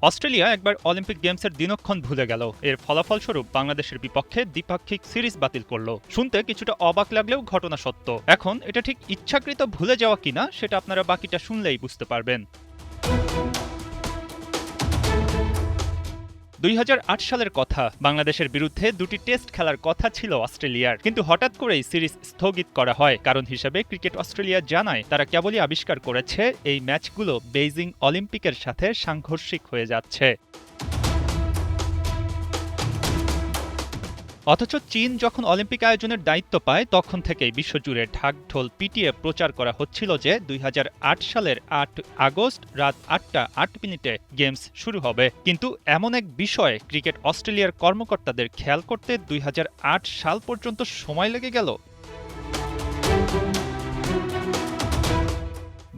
Australia একবার Olympic গেমসের দিনক্ষণ ভুলে গেল। এর ফলাফলস্বরূপ বাংলাদেশের বিপক্ষে দ্বিপাক্ষিক সিরিজ বাতিল করল। শুনতে কিছুটা অবাক লাগলেও ঘটনা সত্য। এখন এটা ঠিক ইচ্ছাকৃত ভুলে যাওয়া কিনা সেটা আপনারা বাকিটা শুনলেই বুঝতে পারবেন। ২০০৮ সালের কথা। বাংলাদেশের বিরুদ্ধে দুটি টেস্ট খেলার কথা ছিল অস্ট্রেলিয়ার, কিন্তু হঠাৎ করেই সিরিজ স্থগিত করা হয়। কারণ হিসেবে ক্রিকেট অস্ট্রেলিয়া জানায় তারা কেবলই আবিষ্কার করেছে এই ম্যাচগুলো বেইজিং অলিম্পিকের সাথে সাংঘর্ষিক হয়ে যাচ্ছে। অথচ চীন যখন অলিম্পিক আয়োজনের দায়িত্ব পায় তখন থেকেই বিশ্বজুড়ে ঢাকঢোল পিটিয়ে প্রচার করা হচ্ছিল যে ২০০৮ সালের ৮ আগস্ট রাত ৮টা ৮ মিনিটে গেমস শুরু হবে। কিন্তু এমন এক বিষয়ে ক্রিকেট অস্ট্রেলিয়ার কর্মকর্তাদের খেয়াল করতে ২০০৮ সাল পর্যন্ত সময় লেগে গেল।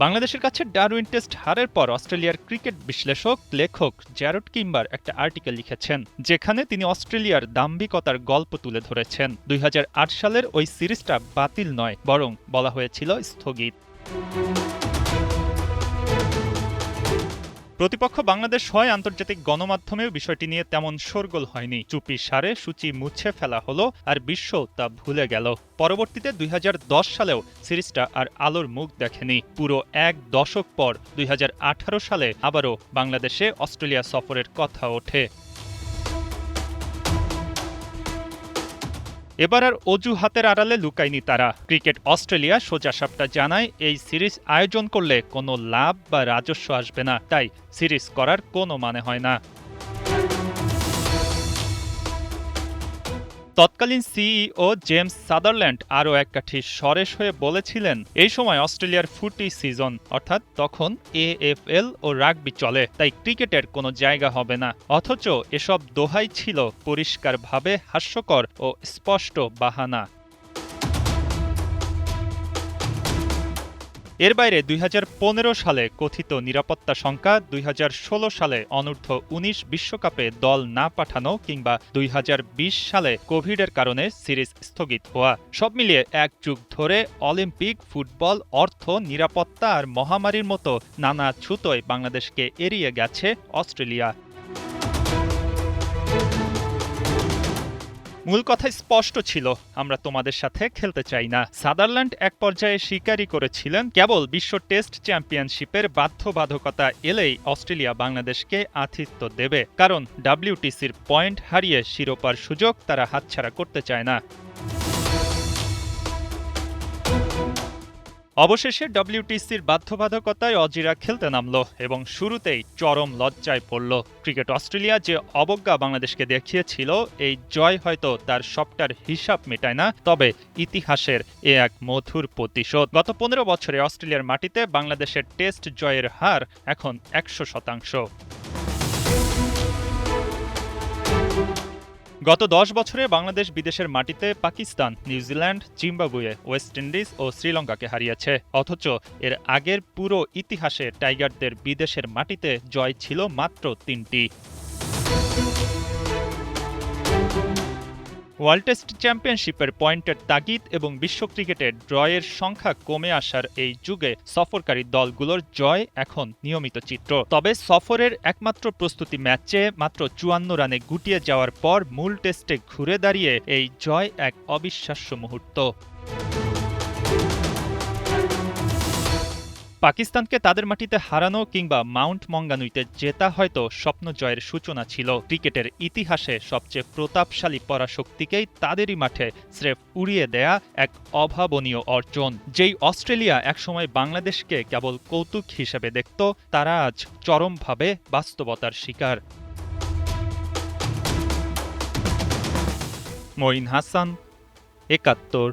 বাংলাদেশের কাছে ডারউইন টেস্ট হারের পর অস্ট্রেলিয়ার ক্রিকেট বিশ্লেষক লেখক জ্যারড কিম্বার একটা আর্টিকেল লিখেছেন, যেখানে তিনি অস্ট্রেলিয়ার দাম্ভিকতার গল্প তুলে ধরেছেন। ২০০৮ সালের ওই সিরিজটা বাতিল নয়, বরং বলা হয়েছিল স্থগিত। প্রতিপক্ষ বাংলাদেশ হয় আন্তর্জাতিক গণমাধ্যমেও বিষয়টি নিয়ে তেমন শোরগোল হয়নি। চুপি সারে সূচি মুছে ফেলা হলো, আর বিশ্ব তা ভুলে গেল। পরবর্তীতে ২০১০ সালেও সিরিজটা আর আলোর মুখ দেখেনি। পুরো এক দশক পর ২০১৮ সালে আবারও বাংলাদেশে অস্ট্রেলিয়া সফরের কথা ওঠে। এবার আর অজুহাতের আড়ালে লুকায়নি তারা। ক্রিকেট অস্ট্রেলিয়া সোজাসাপটা জানায় এই সিরিজ আয়োজন করলে কোনো লাভ বা রাজস্ব আসবে না, তাই সিরিজ করার কোনো মানে হয় না। তৎকালীন সিইও জেমস সাদারল্যান্ড আরও এক কাঠি সরেস হয়ে বলেছিলেন, এই সময় অস্ট্রেলিয়ার ফুটি সিজন, অর্থাৎ তখন এএফএল ও রাগবি চলে, তাই ক্রিকেটের কোনো জায়গা হবে না। অথচ এসব দোহাই ছিল পরিষ্কারভাবে হাস্যকর ও স্পষ্ট বাহানা। এর বাইরে ২০১৫ সালে কথিত নিরাপত্তা শঙ্কা, ২০১৬ সালে অনূর্ধ্ব-১৯ বিশ্বকাপে দল না পাঠানো কিংবা ২০২০ সালে কোভিডের কারণে সিরিজ স্থগিত হওয়া, সব মিলিয়ে এক যুগ ধরে অলিম্পিক, ফুটবল, অর্থ, নিরাপত্তা আর মহামারীর মতো নানা ছুতোয় বাংলাদেশকে এড়িয়ে গেছে অস্ট্রেলিয়া। মূল কথা স্পষ্ট ছিল, আমরা তোমাদের সাথে খেলতে চাই না। সাদারল্যান্ড এক পর্যায়ে স্বীকারই করেছিলেন, কেবল বিশ্ব টেস্ট চ্যাম্পিয়নশিপের বাধ্যবাধকতা এলেই অস্ট্রেলিয়া বাংলাদেশকে আতিথ্য দেবে, কারণ ডব্লিউটিসির পয়েন্ট হারিয়ে শিরোপার সুযোগ তারা হাতছাড়া করতে চায় না। অবশেষে ডব্লিউটিসির বাধ্যবাধকতায় অজিরা খেলতে নামল এবং শুরুতেই চরম লজ্জায় পড়ল। ক্রিকেট অস্ট্রেলিয়া যে অবজ্ঞা বাংলাদেশকে দেখিয়েছিল, এই জয় হয়তো তার সবটার হিসাব মেটায় না, তবে ইতিহাসের এ এক মধুর প্রতিশোধ। গত ১৫ বছরে অস্ট্রেলিয়ার মাটিতে বাংলাদেশের টেস্ট জয়ের হার এখন ১০০%। গত ১০ বছরে বাংলাদেশ বিদেশের মাটিতে Pakistan, New Zealand, Zimbabwe, West Indies ও শ্রীলঙ্কাকে হারিয়েছে। অথচ এর আগের পুরো ইতিহাসে টাইগারদের বিদেশের মাটিতে জয় ছিল মাত্র ৩টি। ওয়ার্ল্ড টেস্ট চ্যাম্পিয়নশিপের পয়েন্টের তাগিদ এবং বিশ্ব ক্রিকেটে ড্রয়ের সংখ্যা কমে আসার এই যুগে সফরকারী দলগুলোর জয় এখন নিয়মিত চিত্র। তবে সফরের একমাত্র প্রস্তুতি ম্যাচে মাত্র ৫৪ রানে গুটিয়ে যাওয়ার পর মূল টেস্টে ঘুরে দাঁড়িয়ে এই জয় এক অবিশ্বাস্য মুহূর্ত। পাকিস্তানকে তাদের মাটিতে হারানো কিংবা মাউন্ট মঙ্গানুইতে জেতা হয়তো স্বপ্ন জয়ের সূচনা ছিল। ক্রিকেটের ইতিহাসে সবচেয়ে প্রতাপশালী পরাশক্তিকেই তাদেরই মাঠে স্রেফ উড়িয়ে দেয়া এক অভাবনীয় অর্জন। যেই অস্ট্রেলিয়া একসময় বাংলাদেশকে কেবল কৌতুক হিসেবে দেখত, তারা আজ চরমভাবে বাস্তবতার শিকার। মঈন হাসান, ৭১।